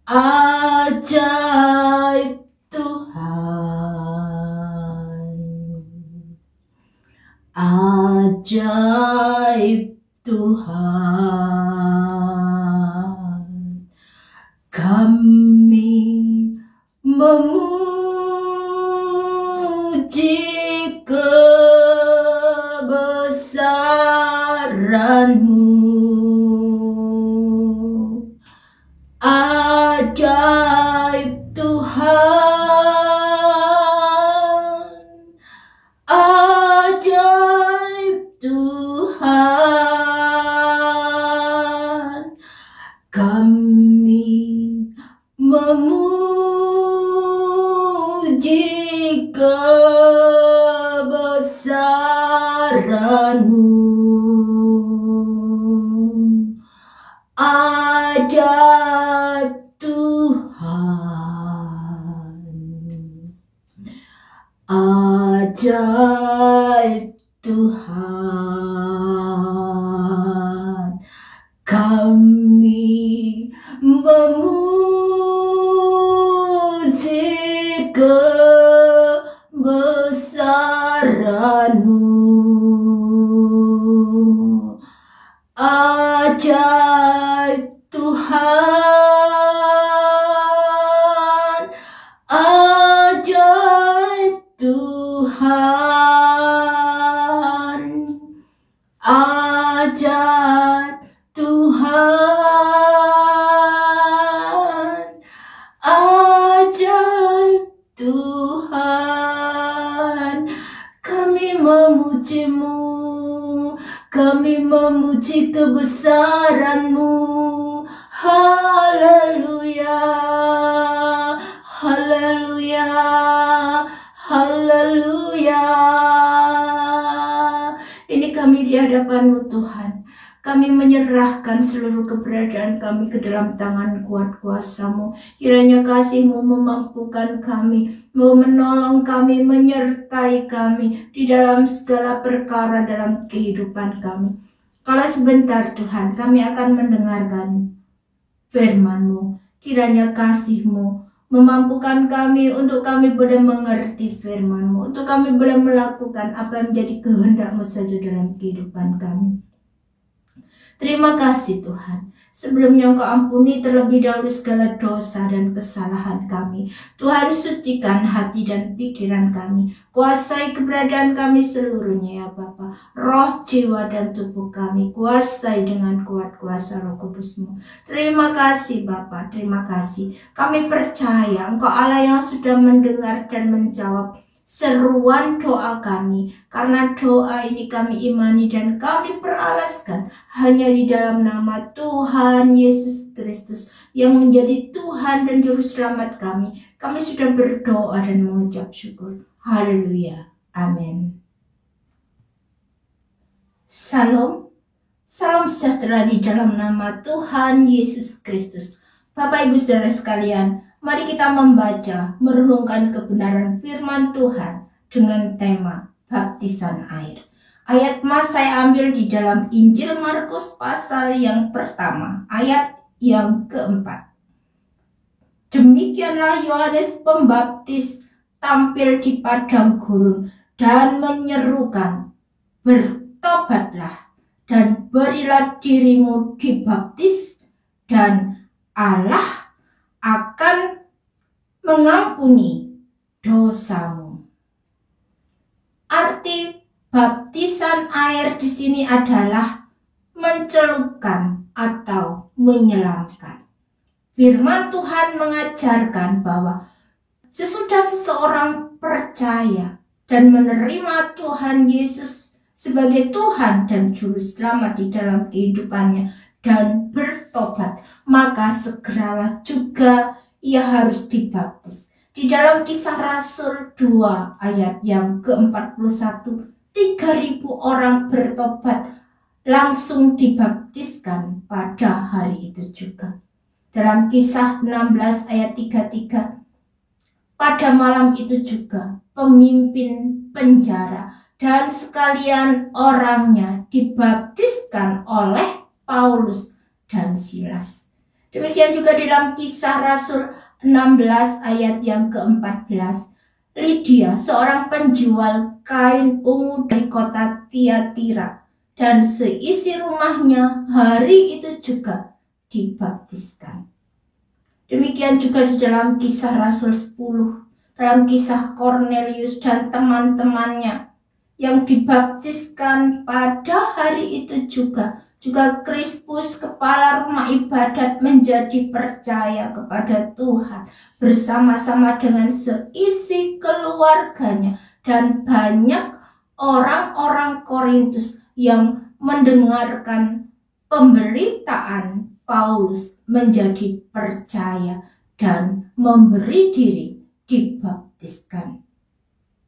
Ajaib Tuhan, ajaib Tuhan, kami memuji kebesaran-Mu. Ajaib Tuhan, ajaib Tuhan, kami memuji kebesaran-Mu. Ajaib Tuhan, ajaib Tuhan, kami memuji kebesaran-Mu. Ajaib Tuhan, ajaib Tuhan, ajaib Tuhan, ajaib Tuhan, kami memuji-Mu, kami memuji kebesaran-Mu. Haleluya, haleluya, haleluya. Ini kami di hadapan-Mu Tuhan. Kami menyerahkan seluruh keberadaan kami ke dalam tangan kuat kuasa-Mu. Kiranya kasih-Mu memampukan kami, mau menolong kami, menyertai kami di dalam segala perkara dalam kehidupan kami. Kalau sebentar Tuhan, kami akan mendengarkan firman-Mu. Kiranya kasih-Mu memampukan kami untuk kami boleh mengerti firman-Mu, untuk kami boleh melakukan apa yang menjadi kehendak-Mu saja dalam kehidupan kami. Terima kasih Tuhan. Sebelumnya Engkau ampuni terlebih dahulu segala dosa dan kesalahan kami. Tuhan, sucikan hati dan pikiran kami. Kuasai keberadaan kami seluruhnya ya Bapa. Roh, jiwa dan tubuh kami kuasai dengan kuat kuasa Roh Kudus-Mu. Terima kasih Bapa, terima kasih. Kami percaya Engkau Allah yang sudah mendengar dan menjawab seruan doa kami, karena doa ini kami imani dan kami peralaskan hanya di dalam nama Tuhan Yesus Kristus yang menjadi Tuhan dan Juru Selamat kami. Kami sudah berdoa dan mengucap syukur. Haleluya. Amin. Salam, salam sejahtera di dalam nama Tuhan Yesus Kristus. Bapak Ibu Saudara sekalian, mari kita membaca, merenungkan kebenaran firman Tuhan dengan tema baptisan air. Ayat mas saya ambil di dalam Injil Markus pasal yang pertama, ayat yang keempat. Demikianlah Yohanes Pembaptis tampil di padang gurun dan menyerukan, bertobatlah dan berilah dirimu dibaptis dan Allah akan mengampuni dosamu. Arti baptisan air di sini adalah mencelupkan atau menyelamkan. Firman Tuhan mengajarkan bahwa sesudah seseorang percaya dan menerima Tuhan Yesus sebagai Tuhan dan Juru Selamat di dalam kehidupannya dan bertobat, maka segeralah juga ia harus dibaptis. Di dalam Kisah Rasul 2 ayat yang ke-41, 3.000 orang bertobat langsung dibaptiskan pada hari itu juga. Dalam Kisah 16 ayat 33, pada malam itu juga pemimpin penjara dan sekalian orangnya dibaptiskan oleh Paulus dan Silas. Demikian juga dalam Kisah Rasul 16 ayat yang ke-14. Lydia, seorang penjual kain ungu dari kota Tiatira, dan seisi rumahnya hari itu juga dibaptiskan. Demikian juga di dalam Kisah Rasul 10, dalam kisah Cornelius dan teman-temannya yang dibaptiskan pada hari itu juga Krispus, kepala rumah ibadat, menjadi percaya kepada Tuhan bersama-sama dengan seisi keluarganya, dan banyak orang-orang Korintus yang mendengarkan pemberitaan Paulus menjadi percaya dan memberi diri dibaptiskan.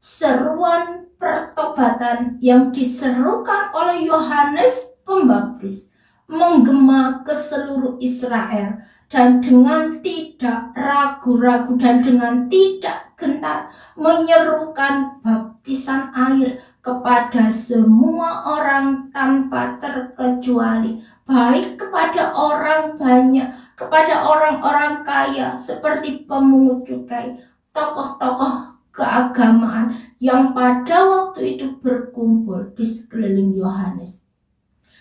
Seruan pertobatan yang diserukan oleh Yohanes Pembaptis menggema ke seluruh Israel, dan dengan tidak ragu-ragu dan dengan tidak gentar menyerukan baptisan air kepada semua orang tanpa terkecuali, baik kepada orang banyak, kepada orang-orang kaya seperti pemungut cukai, tokoh-tokoh keagamaan yang pada waktu itu berkumpul di sekeliling Yohanes.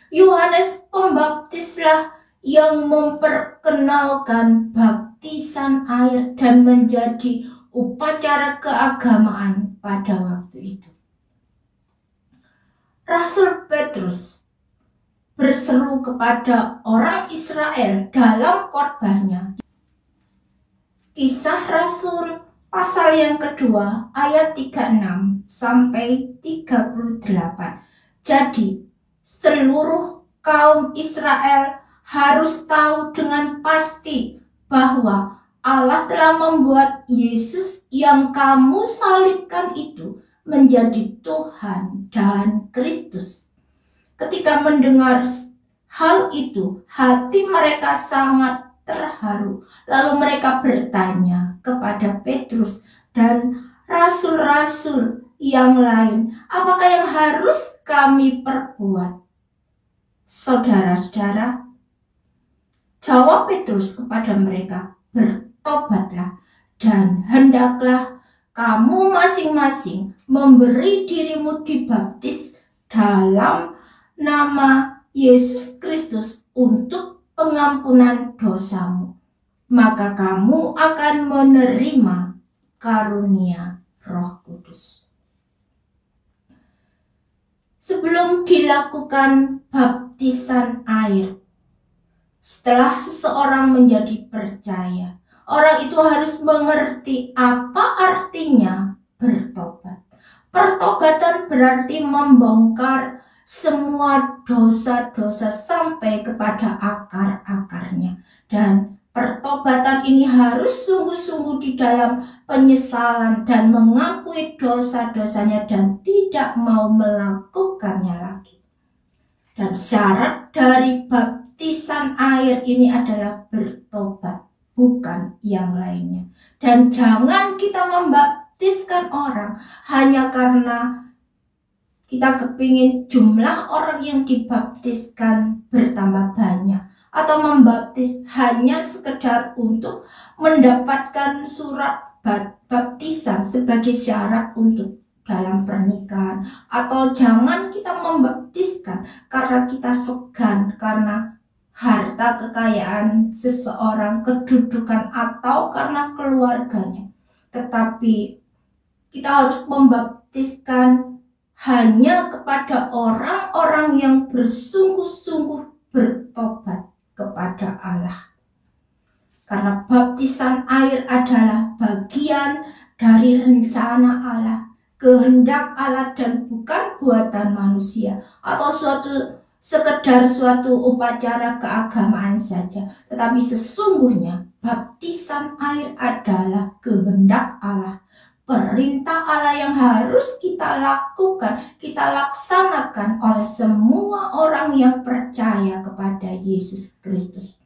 Yohanes Pembaptislah yang memperkenalkan baptisan air dan menjadi upacara keagamaan pada waktu itu. Rasul Petrus berseru kepada orang Israel dalam khotbahnya. Kisah Rasul pasal yang kedua ayat 36 sampai 38. Jadi seluruh kaum Israel harus tahu dengan pasti bahwa Allah telah membuat Yesus yang kamu salibkan itu menjadi Tuhan dan Kristus. Ketika mendengar hal itu, hati mereka sangat terharu. Lalu mereka bertanya kepada Petrus dan rasul-rasul yang lain, apakah yang harus kami perbuat? Saudara-saudara, jawab Petrus kepada mereka, bertobatlah dan hendaklah kamu masing-masing memberi dirimu dibaptis dalam nama Yesus Kristus untuk pengampunan dosamu, maka kamu akan menerima karunia Roh Kudus. Sebelum dilakukan baptisan air, setelah seseorang menjadi percaya, orang itu harus mengerti apa artinya bertobat. Pertobatan berarti membongkar semua dosa-dosa sampai kepada akar-akarnya. Dan pertobatan ini harus sungguh-sungguh di dalam penyesalan dan mengakui dosa-dosanya dan tidak mau melakukannya lagi. Dan syarat dari baptisan air ini adalah bertobat, bukan yang lainnya. Dan jangan kita membaptiskan orang hanya karena kita kepingin jumlah orang yang dibaptiskan bertambah banyak, atau membaptis hanya sekedar untuk mendapatkan surat baptisan sebagai syarat untuk dalam pernikahan. Atau jangan kita membaptiskan karena kita segan, karena harta kekayaan seseorang, kedudukan, atau karena keluarganya. Tetapi kita harus membaptiskan hanya kepada orang-orang yang bersungguh-sungguh bertobat kepada Allah. Karena baptisan air adalah bagian dari rencana Allah, kehendak Allah, dan bukan buatan manusia atau sekedar suatu upacara keagamaan saja. Tetapi sesungguhnya baptisan air adalah kehendak Allah, perintah Allah yang harus kita lakukan, kita laksanakan oleh semua orang yang percaya kepada Yesus Kristus.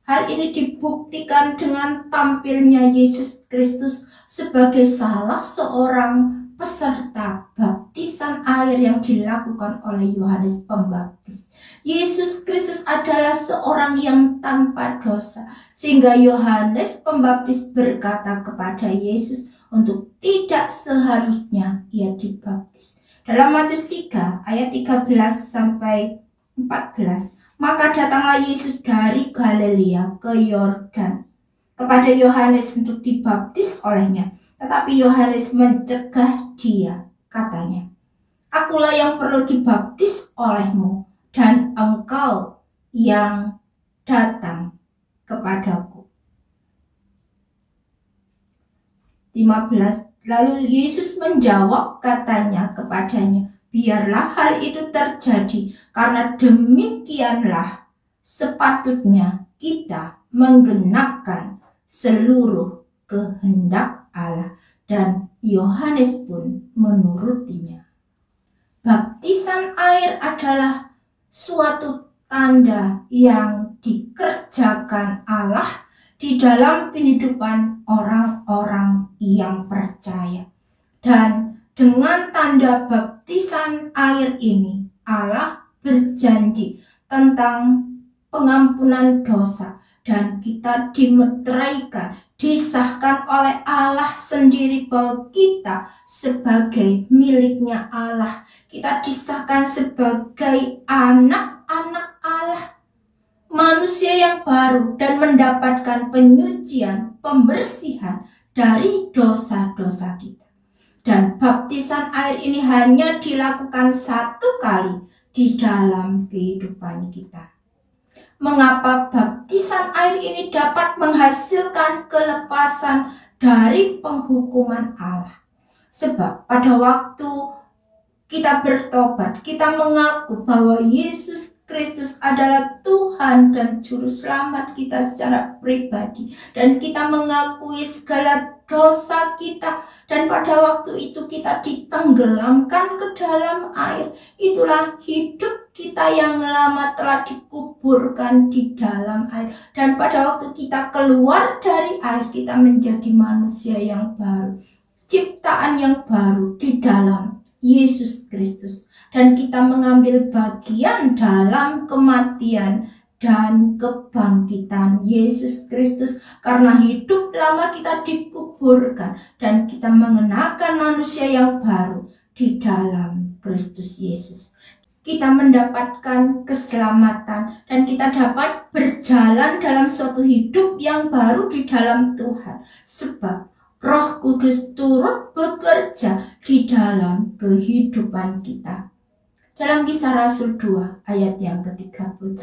Hal ini dibuktikan dengan tampilnya Yesus Kristus sebagai salah seorang peserta baptisan air yang dilakukan oleh Yohanes Pembaptis. Yesus Kristus adalah seorang yang tanpa dosa. Sehingga Yohanes Pembaptis berkata kepada Yesus untuk tidak seharusnya ia dibaptis. Dalam Matius 3 ayat 13 sampai 14, maka datanglah Yesus dari Galilea ke Yordan kepada Yohanes untuk dibaptis olehnya. Tetapi Yohanes mencegah dia, katanya, "Akulah yang perlu dibaptis olehmu, dan engkau yang datang kepadaku." 15. Lalu Yesus menjawab, katanya kepadanya, "Biarlah hal itu terjadi, karena demikianlah sepatutnya kita menggenapkan seluruh kehendak Allah." Dan Yohanes pun menurutinya. Baptisan air adalah suatu tanda yang dikerjakan Allah di dalam kehidupan orang-orang yang percaya. Dan dengan tanda baptisan air ini, Allah berjanji tentang pengampunan dosa, dan kita dimeteraikan, disahkan oleh Allah sendiri bahwa kita sebagai miliknya Allah. Kita disahkan sebagai anak-anak Allah, manusia yang baru, dan mendapatkan penyucian, pembersihan dari dosa-dosa kita. Dan baptisan air ini hanya dilakukan satu kali di dalam kehidupan kita. Mengapa baptisan air ini dapat menghasilkan kelepasan dari penghukuman Allah? Sebab pada waktu kita bertobat, kita mengaku bahwa Yesus Kristus adalah Tuhan dan Juru Selamat kita secara pribadi, dan kita mengakui segala dosa kita, dan pada waktu itu kita ditenggelamkan ke dalam air. Itulah hidup kita yang lama telah dikuburkan di dalam air, dan pada waktu kita keluar dari air, kita menjadi manusia yang baru, ciptaan yang baru di dalam Yesus Kristus, dan kita mengambil bagian dalam kematian dan kebangkitan Yesus Kristus, karena hidup lama kita dikuburkan dan kita mengenakan manusia yang baru di dalam Kristus Yesus. Kita mendapatkan keselamatan dan kita dapat berjalan dalam suatu hidup yang baru di dalam Tuhan, sebab Roh Kudus turut bekerja di dalam kehidupan kita. Dalam Kisah Rasul 2 ayat yang ke-38,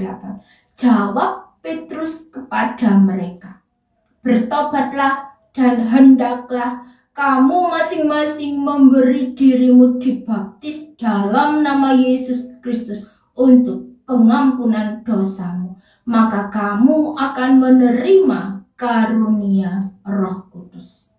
jawab Petrus kepada mereka, "Bertobatlah dan hendaklah kamu masing-masing memberi dirimu dibaptis dalam nama Yesus Kristus untuk pengampunan dosamu, maka kamu akan menerima karunia Roh Kudus."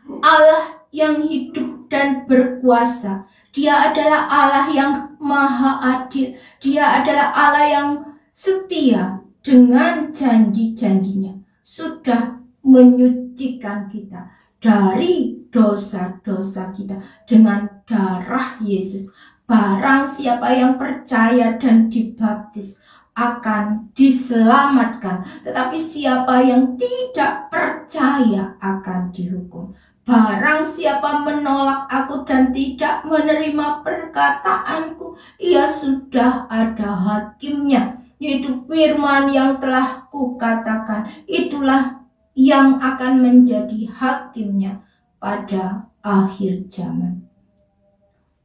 Allah yang hidup dan berkuasa, Dia adalah Allah yang maha adil, Dia adalah Allah yang setia dengan janji-janjinya, sudah menyucikan kita dari dosa-dosa kita dengan darah Yesus. Barang siapa yang percaya dan dibaptis akan diselamatkan, tetapi siapa yang tidak percaya akan dihukum. Barang siapa menolak aku dan tidak menerima perkataanku, ia sudah ada hakimnya, yaitu firman yang telah kukatakan. Itulah yang akan menjadi hakimnya pada akhir zaman.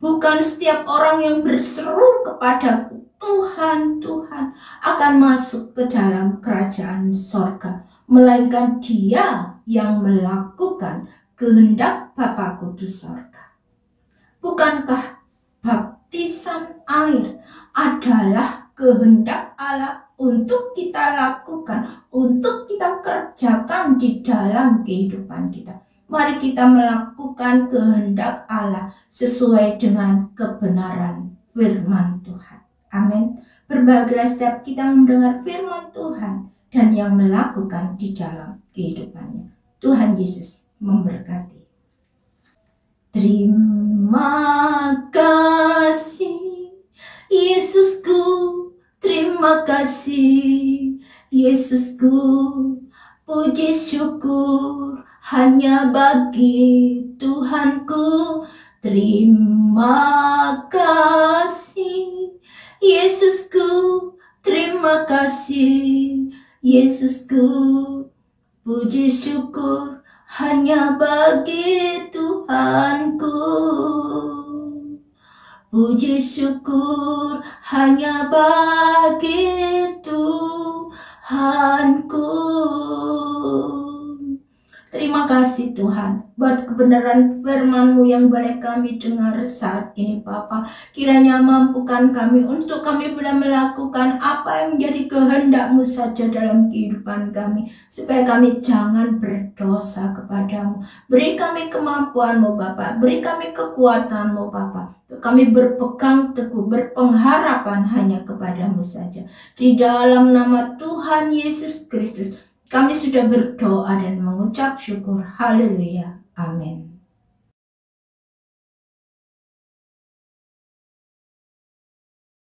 Bukan setiap orang yang berseru kepadaku, "Tuhan, Tuhan," akan masuk ke dalam kerajaan sorga, melainkan dia yang melakukan kehendak Bapakku di sorga. Bukankah baptisan air adalah kehendak Allah untuk kita lakukan, untuk kita kerjakan di dalam kehidupan kita? Mari kita melakukan kehendak Allah sesuai dengan kebenaran firman Tuhan. Amin. Berbahagialah setiap kita mendengar firman Tuhan dan yang melakukan di dalam kehidupannya. Tuhan Yesus memberkati. Terima kasih Yesus Yesusku, puji syukur hanya bagi Tuhanku. Terima kasih Yesusku, terima kasih Yesusku, puji syukur hanya bagi Tuhanku. Puji syukur hanya bagi Tuhanku. Terima kasih Tuhan buat kebenaran firman-Mu yang boleh kami dengar saat ini Bapa. Kiranya mampukan kami untuk kami boleh melakukan apa yang menjadi kehendak-Mu saja dalam kehidupan kami. Supaya kami jangan berdosa kepadamu. Beri kami kemampuan-Mu Bapa. Beri kami kekuatan-Mu Bapa. Untuk kami berpegang teguh, berpengharapan hanya kepadamu saja. Di dalam nama Tuhan Yesus Kristus kami sudah berdoa dan mengucap syukur. Haleluya. Amin.